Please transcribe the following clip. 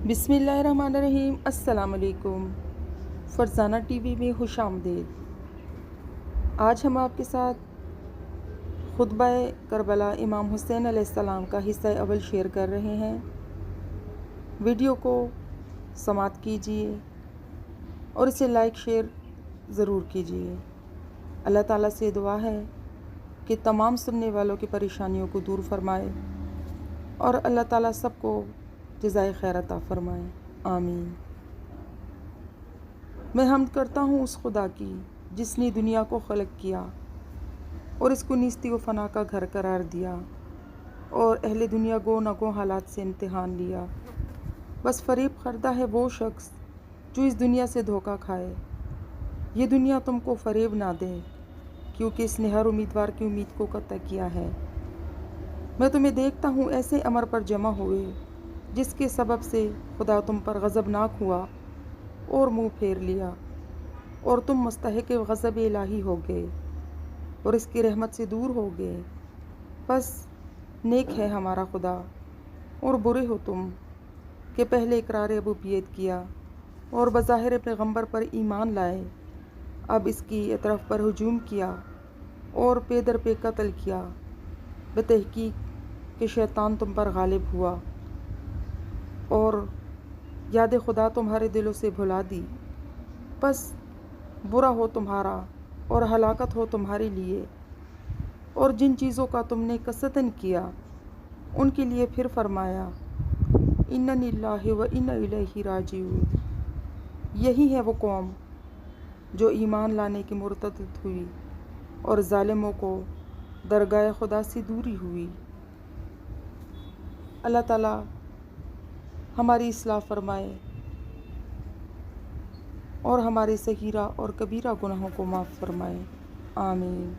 بسم اللہ الرحمن الرحیم۔ السلام علیکم۔ فرزانہ ٹی وی میں خوش آمدید۔ آج ہم آپ کے ساتھ خطبہ کربلا امام حسین علیہ السلام کا حصہ اول شیئر کر رہے ہیں۔ ویڈیو کو سماعت کیجیے اور اسے لائک شیئر ضرور کیجیے۔ اللہ تعالیٰ سے دعا ہے کہ تمام سننے والوں کی پریشانیوں کو دور فرمائے اور اللہ تعالیٰ سب کو جزائے خیر عطا فرمائے، آمین۔ میں حمد کرتا ہوں اس خدا کی جس نے دنیا کو خلق کیا اور اس کو نیستی و فنا کا گھر قرار دیا اور اہل دنیا گو نہ گو حالات سے امتحان لیا۔ بس فریب خوردہ ہے وہ شخص جو اس دنیا سے دھوکہ کھائے۔ یہ دنیا تم کو فریب نہ دے کیونکہ اس نے ہر امیدوار کی امید کو قطع کیا ہے۔ میں تمہیں دیکھتا ہوں ایسے امر پر جمع ہوئے جس کے سبب سے خدا تم پر غضبناک ہوا اور منہ پھیر لیا اور تم مستحق غضب الہی ہو گئے اور اس کی رحمت سے دور ہو گئے۔ بس نیک ہے ہمارا خدا اور برے ہو تم کہ پہلے اقرار ربوبیت کیا اور بظاہر پیغمبر پر ایمان لائے، اب اس کی اطراف پر ہجوم کیا اور پے در پے قتل کیا۔ بتحقیق کہ شیطان تم پر غالب ہوا اور یاد خدا تمہارے دلوں سے بھلا دی۔ بس برا ہو تمہارا اور ہلاکت ہو تمہارے لیے، اور جن چیزوں کا تم نے قصداً کیا ان کے لیے پھر فرمایا انا للہ و انا الیہ راجعون۔ یہی ہے وہ قوم جو ایمان لانے کی مرتد ہوئی اور ظالموں کو درگاہ خدا سے دوری ہوئی۔ اللہ تعالیٰ ہماری اصلاح فرمائے اور ہمارے صغیرہ اور کبیرہ گناہوں کو معاف فرمائے، آمین۔